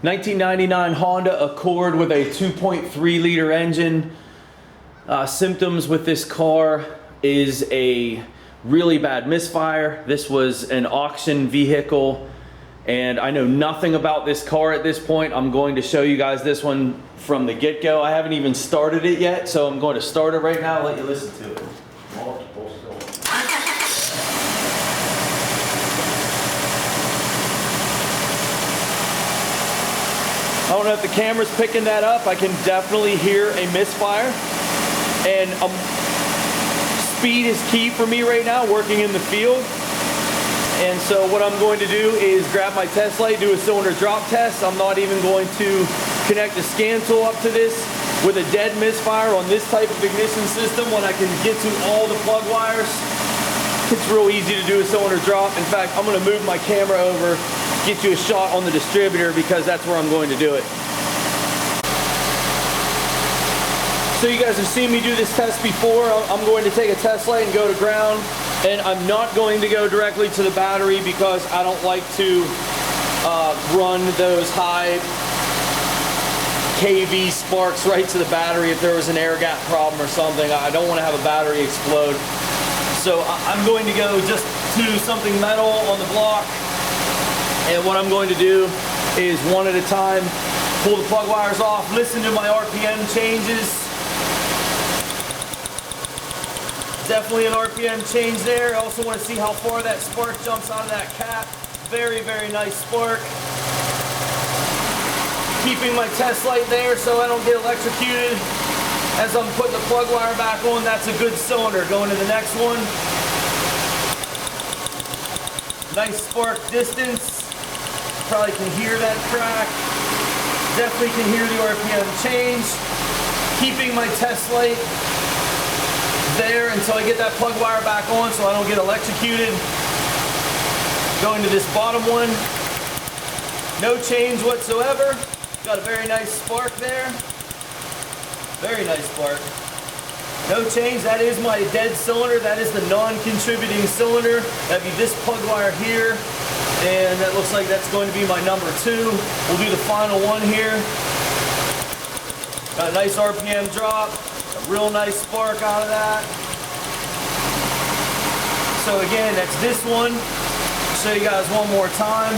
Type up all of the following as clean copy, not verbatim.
1999 Honda Accord with a 2.3 liter engine. Symptoms with this car is a really bad misfire. This was an auction vehicle and I know nothing about this car at this point. I'm going to show you guys this one from the get-go. I haven't even started it yet, so I'm going to start it right now and let you listen to it. I don't know if the camera's picking that up. I can definitely hear a misfire. And speed is key for me right now, working in the field. And so what I'm going to do is grab my test light, do a cylinder drop test. I'm not even going to connect the scan tool up to this with a dead misfire on this type of ignition system when I can get to all the plug wires. It's real easy to do a cylinder drop. In fact, I'm going to move my camera over, get you a shot on the distributor because that's where I'm going to do it. So you guys have seen me do this test before. I'm going to take a test light and go to ground, and I'm not going to go directly to the battery because I don't like to run those high kV sparks right to the battery if there was an air gap problem or something. I don't want to have a battery explode. So I'm going to go just to something metal on the block. And what I'm going to do is one at a time, pull the plug wires off, listen to my RPM changes. Definitely an RPM change there. I also want to see how far that spark jumps out of that cap. Very, very nice spark. Keeping my test light there so I don't get electrocuted. As I'm putting the plug wire back on, that's a good cylinder. Going to the next one. Nice spark distance. Probably can hear that crack. Definitely can hear the RPM change. Keeping my test light there until I get that plug wire back on so I don't get electrocuted. Going to this bottom one. No change whatsoever. Got a very nice spark there. Very nice spark. No change. That is my dead cylinder. That is the non-contributing cylinder. That'd be this plug wire here. And that looks like that's going to be my number 2. We'll do the final one here. Got a nice RPM drop. A real nice spark out of that. So again, that's this one. I'll show you guys one more time.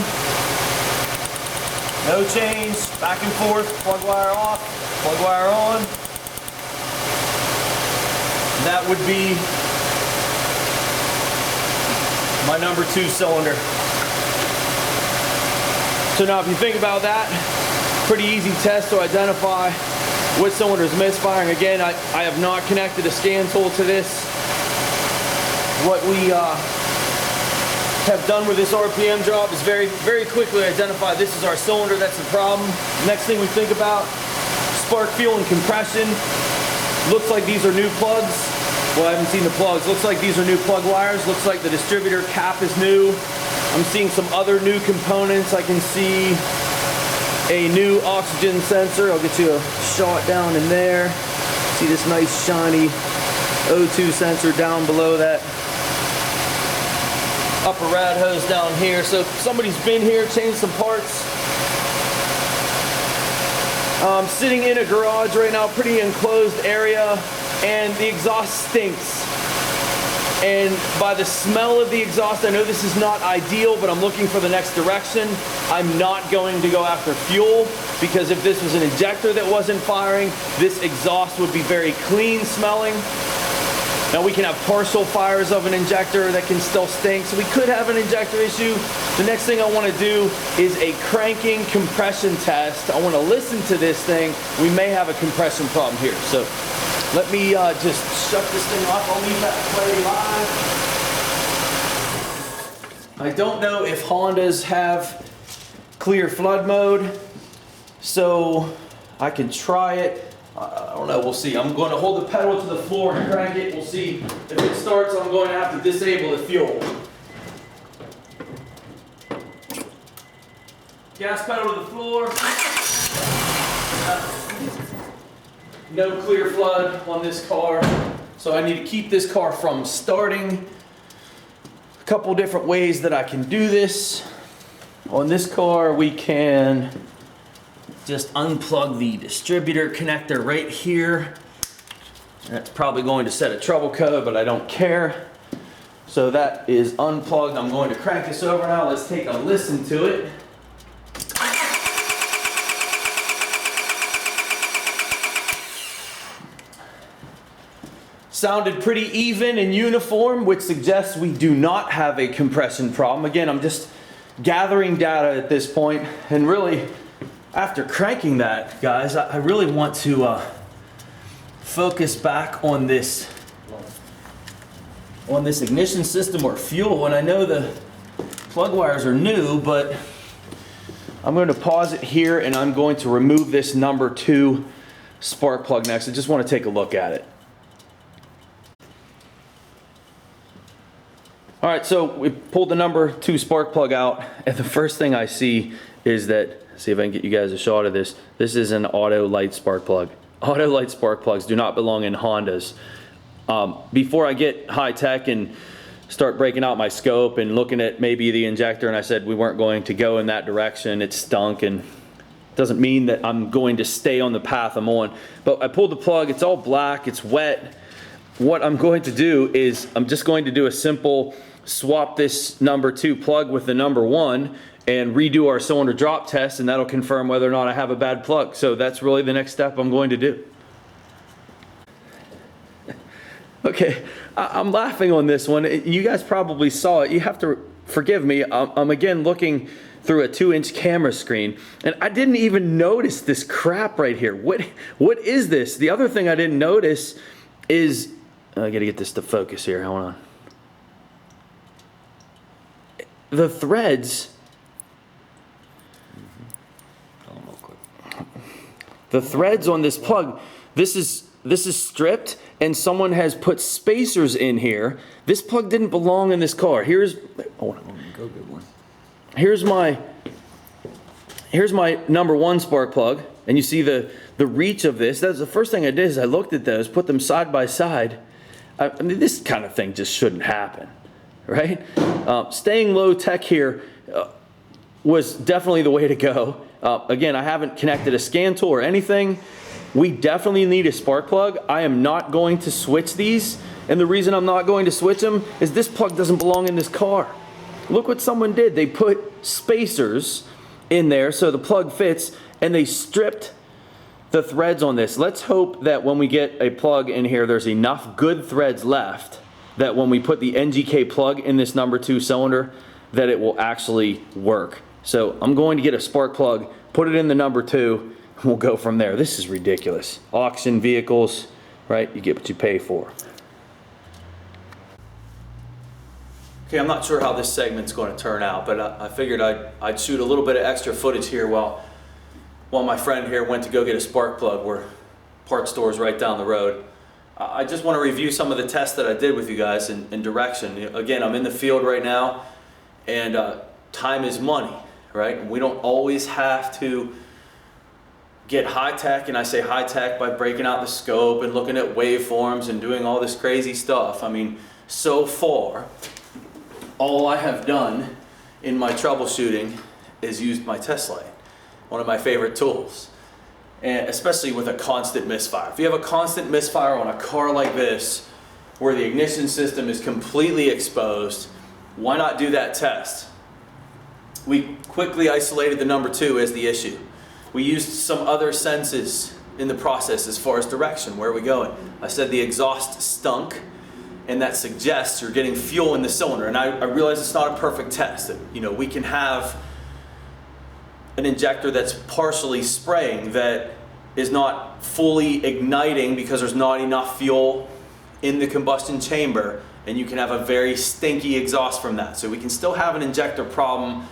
No change. Back and forth. Plug wire off. Plug wire on. That would be my number 2 cylinder. So now if you think about that, pretty easy test to identify what cylinder is misfiring. Again, I have not connected a scan tool to this. What we have done with this RPM drop is very, very quickly identify this is our cylinder, that's the problem. Next thing we think about, spark fuel and compression. Looks like these are new plugs. Well, I haven't seen the plugs. Looks like these are new plug wires. Looks like the distributor cap is new. I'm seeing some other new components. I can see a new oxygen sensor. I'll get you a shot down in there. See this nice shiny O2 sensor down below that upper rad hose down here. So somebody's been here, changed some parts. I'm sitting in a garage right now, pretty enclosed area, and the exhaust stinks. And by the smell of the exhaust, I know this is not ideal, but I'm looking for the next direction. I'm not going to go after fuel, because if this was an injector that wasn't firing, this exhaust would be very clean smelling. Now we can have partial fires of an injector that can still stink, so we could have an injector issue. The next thing I want to do is a cranking compression test. I want to listen to this thing. We may have a compression problem here. So let me just shut this thing off. I'll leave that play live. I don't know if Hondas have clear flood mode, so I can try it. I don't know, we'll see. I'm going to hold the pedal to the floor and crank it. We'll see if it starts. I'm going to have to disable the fuel. Gas pedal to the floor. No clear flood on this car, so I need to keep this car from starting. A couple different ways that I can do this. On this car, we can just unplug the distributor connector right here. That's probably going to set a trouble code, but I don't care. So that is unplugged. I'm going to crank this over now. Let's take a listen to it. Sounded pretty even and uniform, which suggests we do not have a compression problem. Again, I'm just gathering data at this point, and really, after cranking that, guys, I really want to focus back on this ignition system or fuel. And I know the plug wires are new, but I'm going to pause it here, and I'm going to remove this number 2 spark plug next. I just want to take a look at it. All right, so we pulled the number 2 spark plug out, and the first thing I see is that, see if I can get you guys a shot of this. This is an auto light spark plug. Auto light spark plugs do not belong in Hondas. Before I get high tech and start breaking out my scope and looking at maybe the injector, and I said we weren't going to go in that direction, it stunk, and doesn't mean that I'm going to stay on the path I'm on. But I pulled the plug, it's all black, it's wet. What I'm going to do is I'm just going to do a simple swap this number 2 plug with the number 1 and redo our cylinder drop test, and that'll confirm whether or not I have a bad plug. So that's really the next step I'm going to do. Okay, I'm laughing on this one. You guys probably saw it. You have to forgive me. I'm again looking through a 2-inch camera screen, and I didn't even notice this crap right here. What is this? The other thing I didn't notice is, I gotta get this to focus here, hold on. The threads, the threads on this plug, this is stripped, and someone has put spacers in here. This plug didn't belong in this car. Here's my number 1 spark plug, and you see the reach of this. That's the first thing I did is I looked at those, put them side by side. I mean, this kind of thing just shouldn't happen, right? Staying low tech here was definitely the way to go. Again, I haven't connected a scan tool or anything. We definitely need a spark plug. I am not going to switch these, and the reason I'm not going to switch them is this plug doesn't belong in this car. Look what someone did. They put spacers in there so the plug fits, and they stripped the threads on this. Let's hope that when we get a plug in here, there's enough good threads left that when we put the NGK plug in this number 2 cylinder, that it will actually work. So I'm going to get a spark plug, put it in the number 2, and we'll go from there. This is ridiculous. Auction vehicles, right? You get what you pay for. Okay, I'm not sure how this segment's going to turn out, but I figured I'd shoot a little bit of extra footage here while my friend here went to go get a spark plug. We're parts stores right down the road. I just want to review some of the tests that I did with you guys in direction. Again, I'm in the field right now, and time is money, right? We don't always have to get high tech, and I say high tech by breaking out the scope and looking at waveforms and doing all this crazy stuff. I mean, so far, all I have done in my troubleshooting is used my test light, one of my favorite tools. And especially with a constant misfire. If you have a constant misfire on a car like this, where the ignition system is completely exposed, why not do that test? We quickly isolated the number 2 as the issue. We used some other senses in the process as far as direction. Where are we going? I said the exhaust stunk, and that suggests you're getting fuel in the cylinder. And I realize it's not a perfect test. That, we can have an injector that's partially spraying that is not fully igniting because there's not enough fuel in the combustion chamber, and you can have a very stinky exhaust from that. So we can still have an injector problem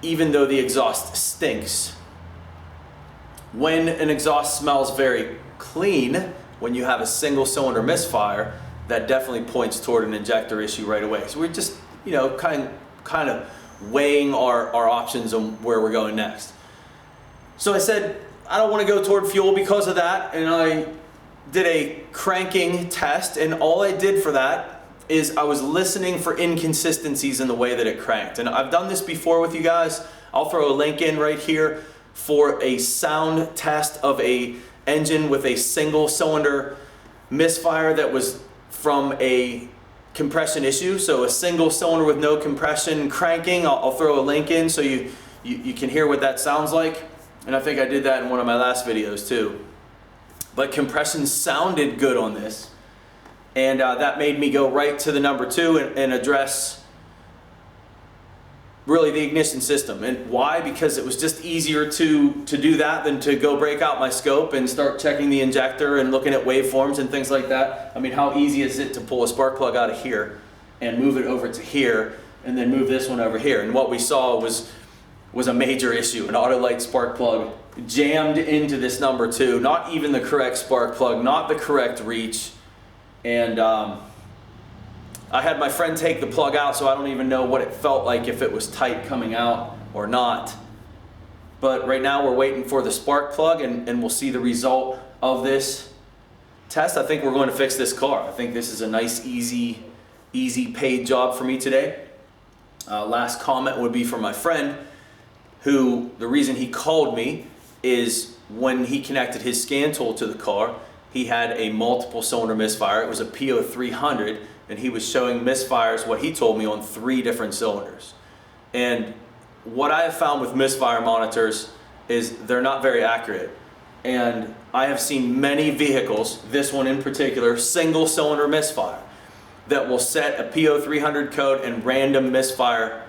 even though the exhaust stinks. When an exhaust smells very clean, when you have a single cylinder misfire, that definitely points toward an injector issue right away. So we're just, kind of weighing our options on where we're going next. So I said, I don't want to go toward fuel because of that, and I did a cranking test, and all I did for that is I was listening for inconsistencies in the way that it cranked. And I've done this before with you guys. I'll throw a link in right here for a sound test of a engine with a single cylinder misfire that was from a compression issue. So a single cylinder with no compression cranking. I'll throw a link in so you can hear what that sounds like. And I think I did that in one of my last videos too. But compression sounded good on this. And that made me go right to the number 2 and address really the ignition system. And why? Because it was just easier to do that than to go break out my scope and start checking the injector and looking at waveforms and things like that. I mean, how easy is it to pull a spark plug out of here and move it over to here and then move this one over here? And what we saw was a major issue. An Autolite spark plug jammed into this number 2, not even the correct spark plug, not the correct reach. And I had my friend take the plug out, so I don't even know what it felt like, if it was tight coming out or not. But right now we're waiting for the spark plug, and we'll see the result of this test. I think we're going to fix this car. I think this is a nice, easy paid job for me today. Last comment would be from my friend, who, the reason he called me is when he connected his scan tool to the car, he had a multiple cylinder misfire. It was a PO300, and he was showing misfires, what he told me, on 3 different cylinders. And what I have found with misfire monitors is they're not very accurate. And I have seen many vehicles, this one in particular, single cylinder misfire, that will set a PO300 code and random misfire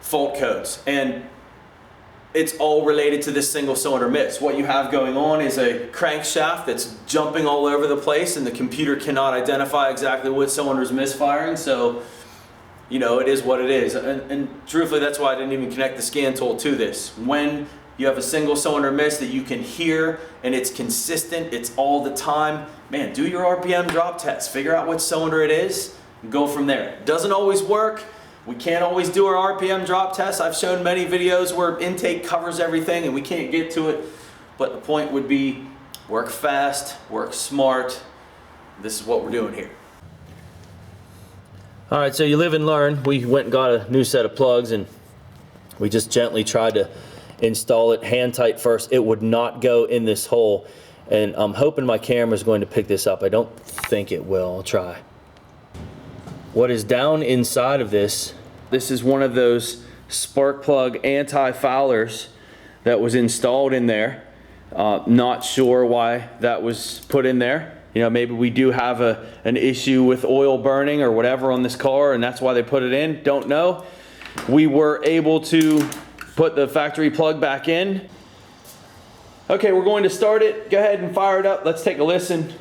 fault codes. And it's all related to this single cylinder miss. What you have going on is a crankshaft that's jumping all over the place, and the computer cannot identify exactly what cylinder is misfiring. So, you know, it is what it is. And truthfully, that's why I didn't even connect the scan tool to this. When you have a single cylinder miss that you can hear and it's consistent, it's all the time, man, do your RPM drop test. Figure out what cylinder it is and go from there. Doesn't always work. We can't always do our RPM drop tests. I've shown many videos where intake covers everything and we can't get to it. But the point would be, work fast, work smart. This is what we're doing here. All right, so you live and learn. We went and got a new set of plugs, and we just gently tried to install it hand tight first. It would not go in this hole, and I'm hoping my camera is going to pick this up. I don't think it will. I'll try. What is down inside of this is one of those spark plug anti-foulers that was installed in there. Not sure why that was put in there. You know, maybe we do have an issue with oil burning or whatever on this car, and that's why they put it in. Don't know. We were able to put the factory plug back in. Okay, we're going to start it. Go ahead and fire it up. Let's take a listen.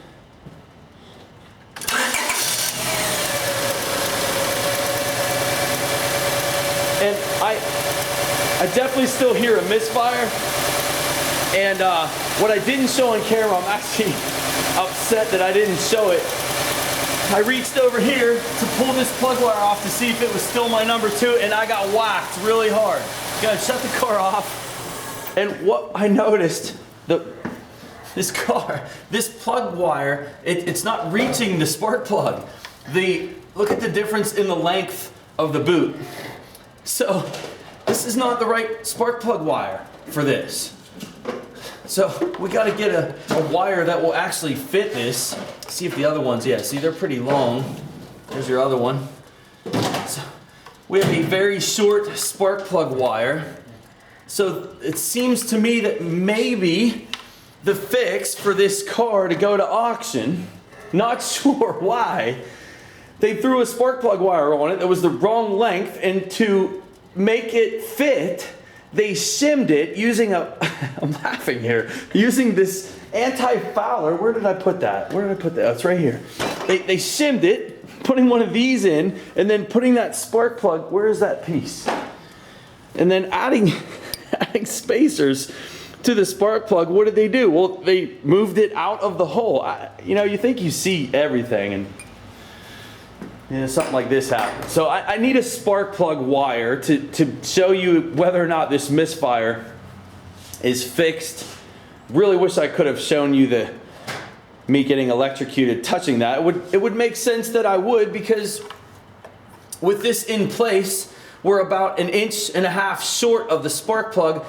And I definitely still hear a misfire. And what I didn't show on camera, I'm actually upset that I didn't show it. I reached over here to pull this plug wire off to see if it was still my number 2, and I got whacked really hard. Gonna shut the car off. And what I noticed, this plug wire, it's not reaching the spark plug. Look at the difference in the length of the boot. So this is not the right spark plug wire for this. So we got to get a wire that will actually fit this. See if the other ones, yeah, see they're pretty long. There's your other one. So we have a very short spark plug wire. So it seems to me that maybe the fix for this car to go to auction, not sure why, they threw a spark plug wire on it that was the wrong length, and to make it fit, they shimmed it using I'm laughing here, using this anti-fouler. Where did I put that? Where did I put that? Oh, it's right here. They shimmed it, putting one of these in, and then putting that spark plug, where is that piece? And then adding spacers to the spark plug. What did they do? Well, they moved it out of the hole. You know, you think you see everything, and you know, something like this happened. So I need a spark plug wire to show you whether or not this misfire is fixed. Really wish I could have shown you me getting electrocuted touching that. It would make sense that I would, because with this in place, we're about 1.5 inches short of the spark plug.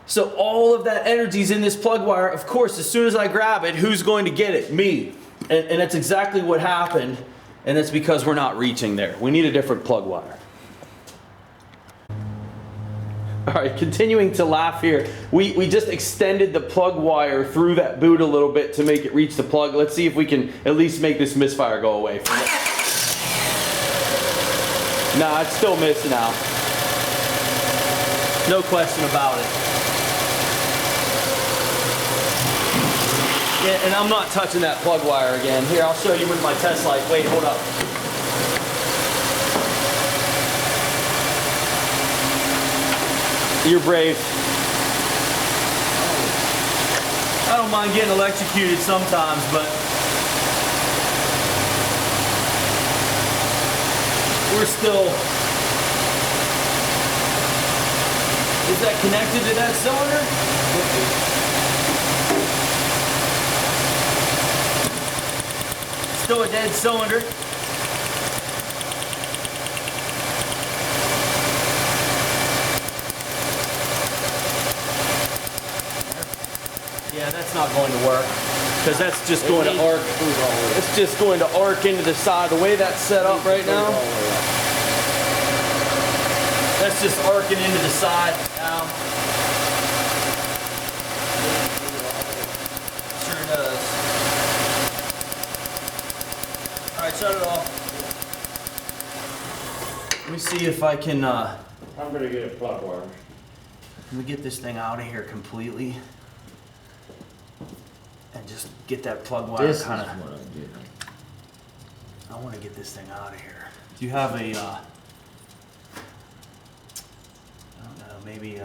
So all of that energy's in this plug wire. Of course, as soon as I grab it, who's going to get it? Me. And that's exactly what happened. And it's because we're not reaching there. We need a different plug wire. All right, continuing to laugh here. We just extended the plug wire through that boot a little bit to make it reach the plug. Let's see if we can at least make this misfire go away from it. Nah, it's still missing out. No question about it. Yeah, and I'm not touching that plug wire again. Here, I'll show you with my test light. Wait, hold up. You're brave. I don't mind getting electrocuted sometimes, but we're still. Is that connected to that cylinder? Still a dead cylinder. Yeah, that's not going to work because that's just going to arc. It's just going to arc into the side. The way that's set up right now, that's just arcing into the side now. Sure does. All right, shut it off. Let me see if I can. I'm gonna get a plug wire. Let me get this thing out of here completely. And just get that plug wire This kind is of. what I did. I want to get this thing out of here. Do you have a? I don't know. Maybe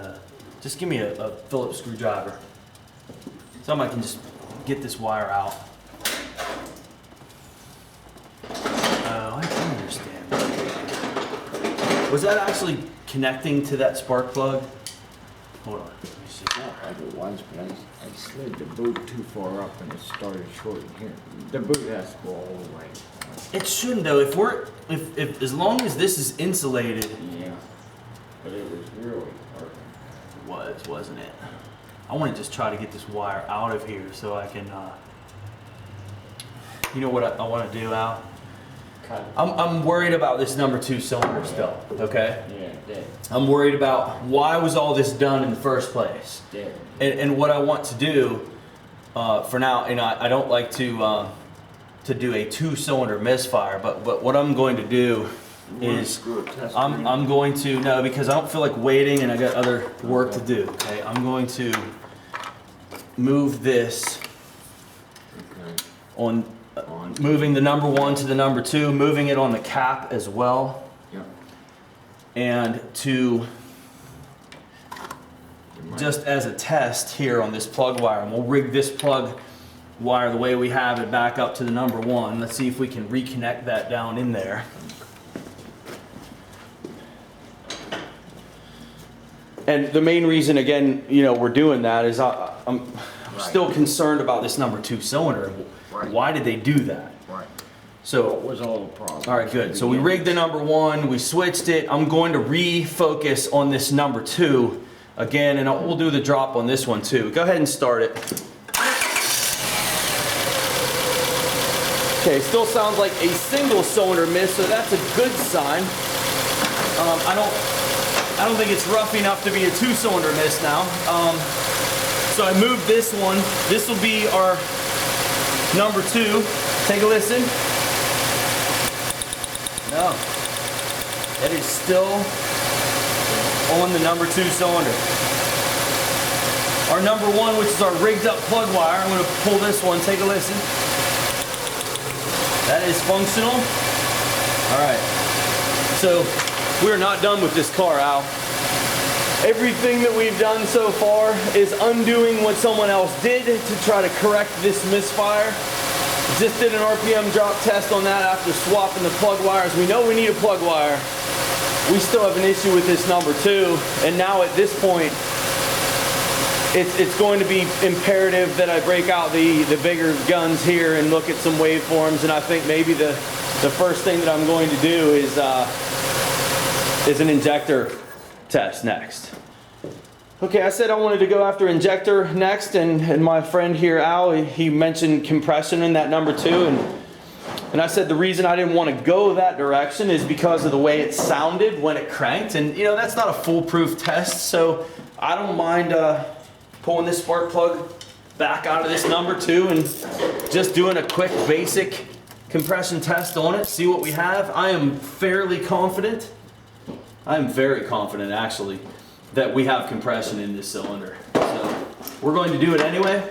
just give me a Phillips screwdriver. Something I can just get this wire out. Oh, I can understand. Was that actually connecting to that spark plug? Hold on. Let me see. Not like it was, but I slid the boot too far up and it started shorting here. The boot has to go all the way. It shouldn't though. If as long as this is insulated. Yeah, but it was really hard. It was, wasn't it? I want to just try to get this wire out of here so I can. You know what I want to do, Al? Cut it. I'm worried about this number 2 cylinder still. Okay. Yeah, dead. I'm worried about why was all this done in the first place. Dead. And what I want to do for now, and I don't like to do a 2-cylinder misfire, but what I'm going to do is Screw a test I'm going to no because I don't feel like waiting and I got other work to do. Okay, I'm going to move this Okay. on moving the number 1 to the number 2, moving it on the cap as well, Yep. and to just as a test here on this plug wire, and we'll rig this plug wire the way we have it back up to the number 1. Let's see if we can reconnect that down in there. And the main reason, again, you know, we're doing that is I'm still concerned about this number 2 cylinder. Right. Why did they do that? Right. So What was all the problem? all right, good. So we rigged the number 1, we switched it. I'm going to refocus on this number 2 again, and we'll do the drop on this one too. Go ahead and start it. Okay, still sounds like a single cylinder miss, so that's a good sign. I don't think it's rough enough to be a 2-cylinder miss now. So I moved this one. This will be our number 2. Take a listen. No. That is still on the number 2 cylinder. Our number 1, which is our rigged up plug wire, I'm going to pull this one. Take a listen. That is functional. All right. So we're not done with this car, Al. Everything that we've done so far is undoing what someone else did to try to correct this misfire. Just did an RPM drop test on that after swapping the plug wires. We know we need a plug wire. We still have an issue with this number 2, and now at this point, it's going to be imperative that I break out the bigger guns here and look at some waveforms. And I think maybe the first thing that I'm going to do is an injector test next. Okay, I said I wanted to go after injector next, and my friend here, Al, he mentioned compression in that number 2, and I said the reason I didn't want to go that direction is because of the way it sounded when it cranked, and you know, that's not a foolproof test, so I don't mind pulling this spark plug back out of this number 2 and just doing a quick basic compression test on it, see what we have. I am fairly confident, I am very confident actually, that we have compression in this cylinder. So we're going to do it anyway.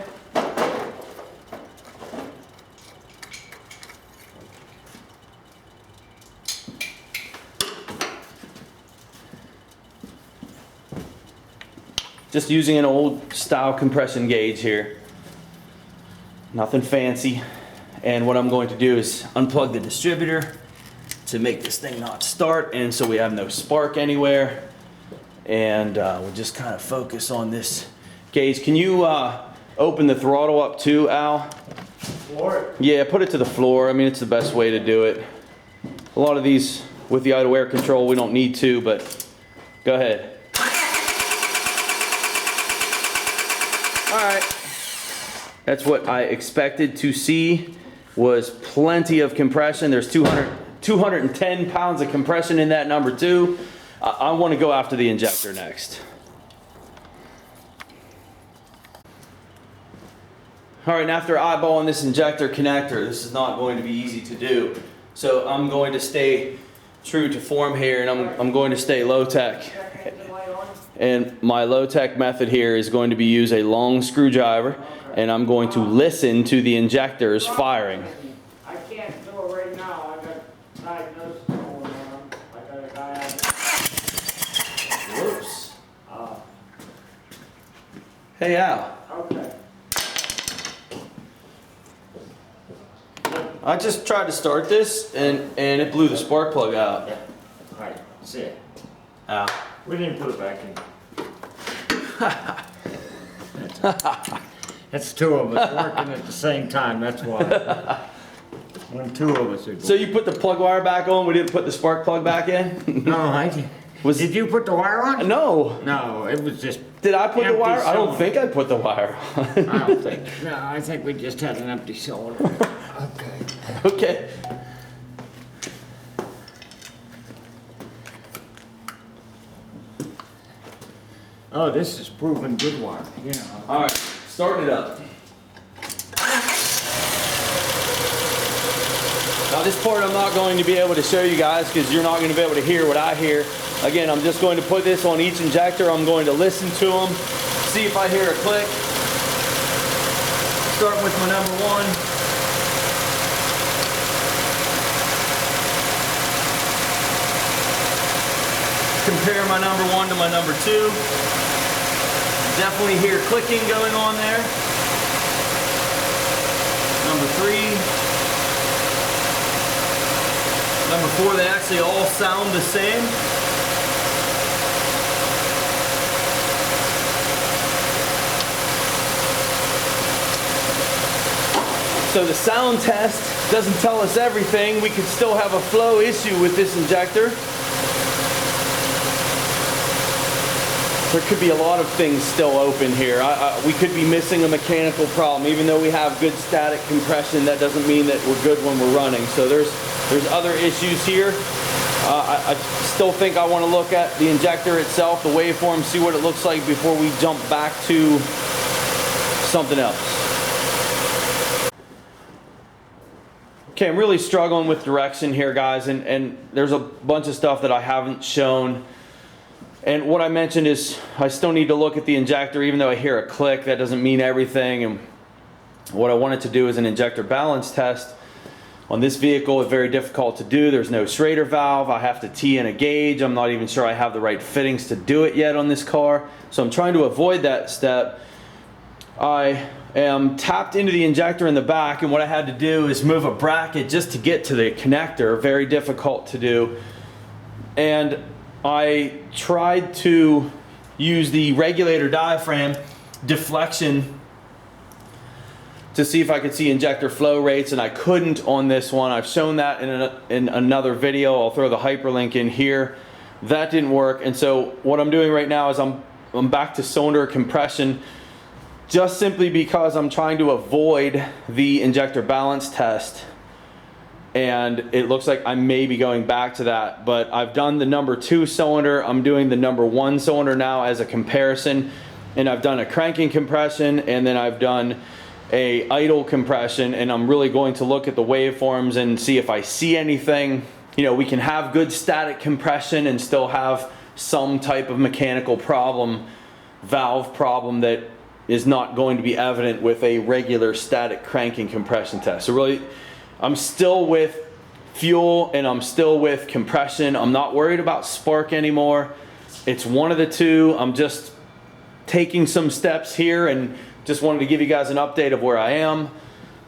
Just using an old style compression gauge here. Nothing fancy. And what I'm going to do is unplug the distributor to make this thing not start, and so we have no spark anywhere. And we'll just kind of focus on this gauge. Can you open the throttle up too, Al? Floor it. Yeah, put it to the floor. I mean, it's the best way to do it. A lot of these with the idle air control, we don't need to, but go ahead. All right. That's what I expected to see, was plenty of compression. There's 210 pounds of compression in that number 2. I want to go after the injector next. All right, and after eyeballing this injector connector, this is not going to be easy to do. So I'm going to stay true to form here, and I'm going to stay low tech. And my low tech method here is going to be use a long screwdriver, and I'm going to listen to the injectors firing. I can't do it right now. I got diagnosis going on. I got a guy out there. Whoops. Hey, Al. Okay. I just tried to start this, and it blew the spark plug out. Yeah. Right. See it. Al. We didn't put it back in. That's 2 of us working at the same time, that's why. When 2 of us are. So you put the plug wire back on, we didn't put the spark plug back in? No, I did. Did you put the wire on? No. No, it was just. Did I put the empty wire? I don't cylinder. think I put the wire on. I don't think. No, I think we just had an empty cylinder. Okay. Okay. Oh, this is proven good wire. Yeah. All right, starting it up. Now this part I'm not going to be able to show you guys because you're not going to be able to hear what I hear. Again, I'm just going to put this on each injector. I'm going to listen to them, see if I hear a click. Starting with my number 1. Compare my number 1 to my number 2. Definitely hear clicking going on there. Number 3. Number 4, they actually all sound the same. So the sound test doesn't tell us everything. We could still have a flow issue with this injector. There could be a lot of things still open here. We could be missing a mechanical problem. Even though we have good static compression, that doesn't mean that we're good when we're running. So there's other issues here. I still think I want to look at the injector itself, the waveform, see what it looks like before we jump back to something else. Okay, I'm really struggling with direction here, guys, and there's a bunch of stuff that I haven't shown. And what I mentioned is I still need to look at the injector. Even though I hear a click, that doesn't mean everything. And what I wanted to do is an injector balance test. On this vehicle, it's very difficult to do. There's no Schrader valve. I have to tee in a gauge. I'm not even sure I have the right fittings to do it yet on this car. So I'm trying to avoid that step. I am tapped into the injector in the back, and what I had to do is move a bracket just to get to the connector. Very difficult to do. And I tried to use the regulator diaphragm deflection to see if I could see injector flow rates, and I couldn't on this one. I've shown that in another video. I'll throw the hyperlink in here. That didn't work, and so what I'm doing right now is I'm I'm back to cylinder compression, just simply because I'm trying to avoid the injector balance test. And it looks like I may be going back to that, but I've done the number 2 cylinder. I'm doing the number 1 cylinder now as a comparison, and I've done a cranking compression, and then I've done a idle compression, and I'm really going to look at the waveforms and see if I see anything. You know, we can have good static compression and still have some type of mechanical problem, valve problem, that is not going to be evident with a regular static cranking compression test. So really, I'm still with fuel and I'm still with compression. I'm not worried about spark anymore. It's one of the two. I'm just taking some steps here and just wanted to give you guys an update of where I am.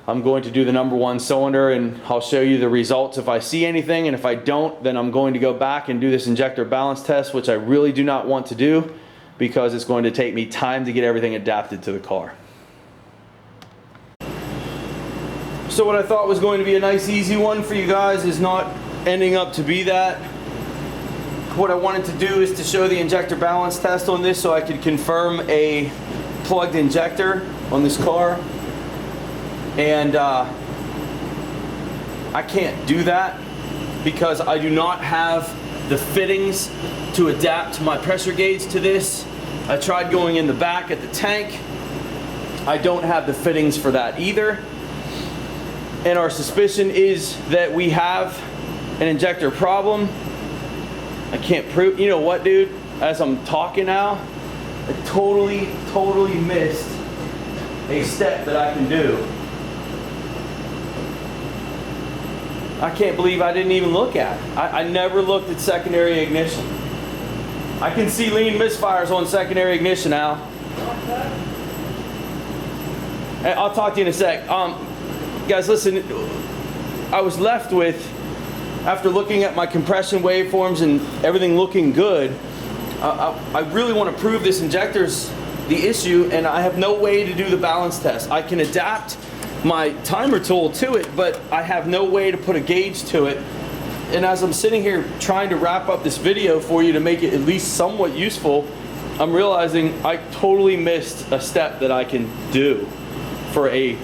I'm going to do the number 1 cylinder and I'll show you the results if I see anything, and if I don't, then I'm going to go back and do this injector balance test, which I really do not want to do because it's going to take me time to get everything adapted to the car. So what I thought was going to be a nice easy one for you guys is not ending up to be that. What I wanted to do is to show the injector balance test on this so I could confirm a plugged injector on this car. And I can't do that because I do not have the fittings to adapt my pressure gauge to this. I tried going in the back at the tank. I don't have the fittings for that either. And our suspicion is that we have an injector problem. I can't prove, you know what, dude? As I'm talking now, I totally missed a step that I can do. I can't believe I didn't even look at it. I never looked at secondary ignition. I can see lean misfires on secondary ignition, Al. Hey, I'll talk to you in a sec. Guys, listen, I was left with, after looking at my compression waveforms and everything looking good, I really want to prove this injector's the issue, and I have no way to do the balance test. I can adapt my timer tool to it, but I have no way to put a gauge to it. And as I'm sitting here trying to wrap up this video for you to make it at least somewhat useful, I'm realizing I totally missed a step that I can do for a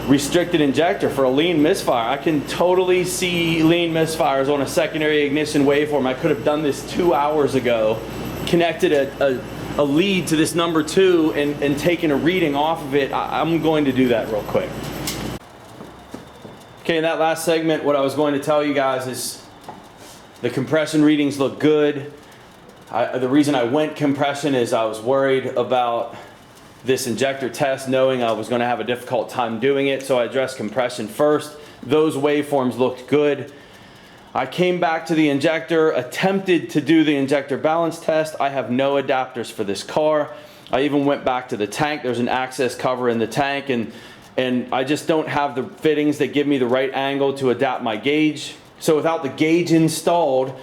restricted injector, for a lean misfire. I can totally see lean misfires on a secondary ignition waveform. I could have done this 2 hours ago, connected a lead to this number 2 and taken a reading off of it. I'm going to do that real quick. Okay, in that last segment, what I was going to tell you guys is the compression readings look good. The reason I went compression is I was worried about this injector test, knowing I was going to have a difficult time doing it, so I addressed compression first. Those waveforms looked good. I came back to the injector, attempted to do the injector balance test. I have no adapters for this car. I even went back to the tank. There's an access cover in the tank, and I just don't have the fittings that give me the right angle to adapt my gauge. So without the gauge installed,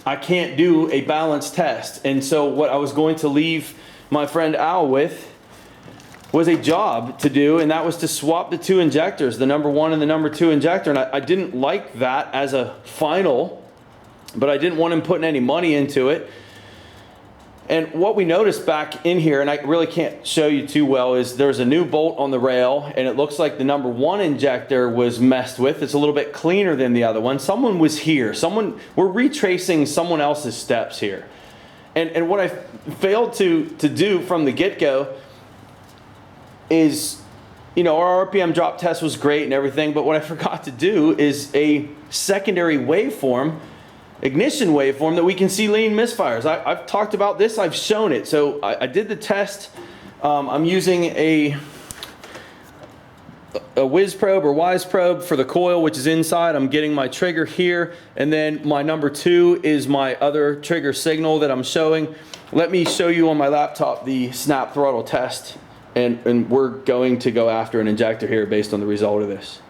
I can't do a balance test. And so what I was going to leave my friend Al with was a job to do, and that was to swap the 2 injectors, the number 1 and the number 2 injector. And I didn't like that as a final, but I didn't want him putting any money into it. And what we noticed back in here, and I really can't show you too well, is there's a new bolt on the rail, and it looks like the number 1 injector was messed with. It's a little bit cleaner than the other one. Someone was here. We're retracing someone else's steps here. And what I failed to do from the get-go is, you know, our RPM drop test was great and everything, but what I forgot to do is a secondary waveform, ignition waveform, that we can see lean misfires. I've talked about this, I've shown it. So I did the test. I'm using a whiz probe or wise probe for the coil, which is inside. I'm getting my trigger here, and then my number 2 is my other trigger signal that I'm showing. Let me show you on my laptop the snap throttle test. And we're going to go after an injector here based on the result of this.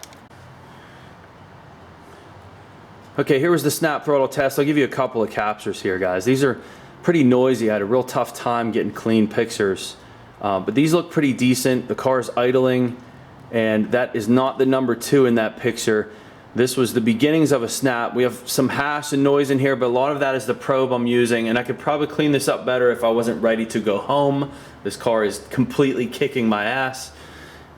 Okay, here was the snap throttle test. I'll give you a couple of captures here, guys. These are pretty noisy. I had a real tough time getting clean pictures. But these look pretty decent. The car's idling, and that is not the number 2 in that picture. This was the beginnings of a snap. We have some hash and noise in here, but a lot of that is the probe I'm using, and I could probably clean this up better if I wasn't ready to go home. This car is completely kicking my ass.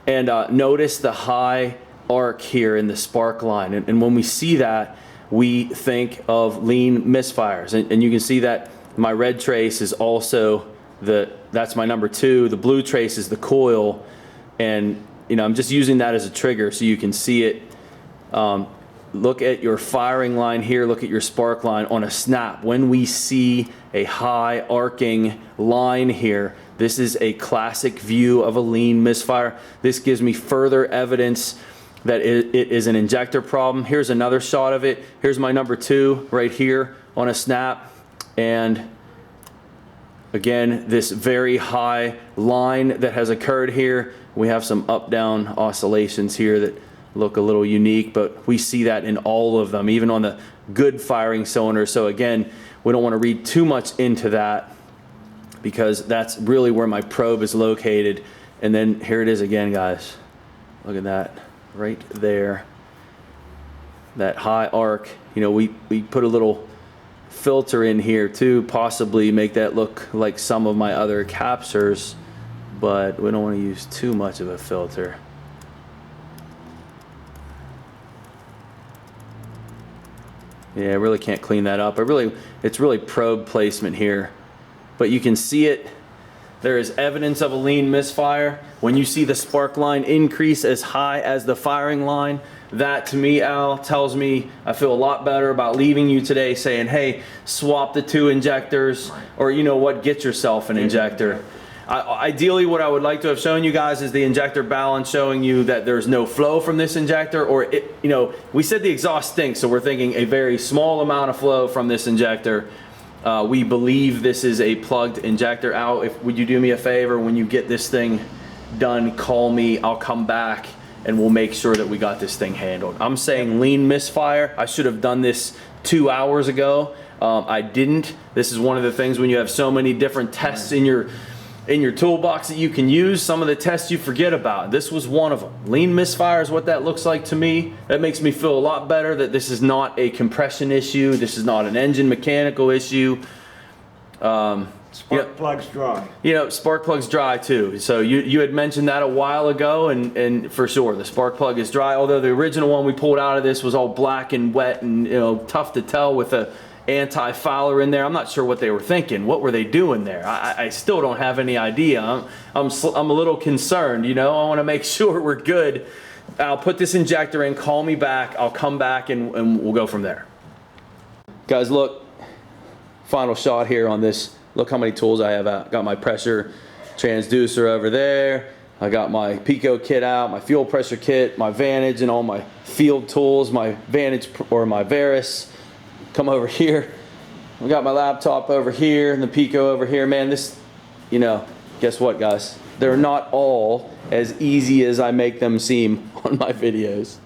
And notice the high arc here in the spark line. And when we see that, we think of lean misfires. And you can see that my red trace is also that's my number 2. The blue trace is the coil. And I'm just using that as a trigger so you can see it. Look at your firing line here, look at your spark line on a snap. When we see a high arcing line here, this is a classic view of a lean misfire. This gives me further evidence that it is an injector problem. Here's another shot of it. Here's my number 2 right here on a snap. And again, this very high line that has occurred here. We have some up-down oscillations here that look a little unique, but we see that in all of them, even on the good firing cylinder. So again, we don't want to read too much into that because that's really where my probe is located. And then here it is again, guys. Look at that right there. That high arc. We put a little filter in here to possibly make that look like some of my other captures, but we don't want to use too much of a filter. Yeah, I really can't clean that up. It's really probe placement here. But you can see it. There is evidence of a lean misfire. When you see the spark line increase as high as the firing line, that to me, Al, tells me I feel a lot better about leaving you today saying, hey, swap the 2 injectors, or get yourself an injector. Ideally, what I would like to have shown you guys is the injector balance, showing you that there's no flow from this injector, or we said the exhaust stinks, so we're thinking a very small amount of flow from this injector. We believe this is a plugged injector. Al, would you do me a favor when you get this thing done, call me, I'll come back and we'll make sure that we got this thing handled. I'm saying lean misfire. I should have done this 2 hours ago. I didn't. This is one of the things when you have so many different tests in your toolbox that you can use, some of the tests you forget about. This was one of them. Lean misfire is what that looks like to me. That makes me feel a lot better that this is not a compression issue. This is not an engine mechanical issue. Spark plug's dry. Spark plug's dry too. So you had mentioned that a while ago, and for sure the spark plug is dry. Although the original one we pulled out of this was all black and wet and tough to tell with a anti-fouler in there. I'm not sure what they were thinking. What were they doing there? I still don't have any idea. I'm a little concerned. I want to make sure we're good. I'll put this injector in. Call me back. I'll come back and we'll go from there. Guys, look. Final shot here on this. Look how many tools I have out. Got my pressure transducer over there. I got my Pico kit out, my fuel pressure kit, my Vantage, and all my field tools, my Vantage or my Veris. Come over here. I got my laptop over here and the Pico over here. Man, this, guess what, guys? They're not all as easy as I make them seem on my videos.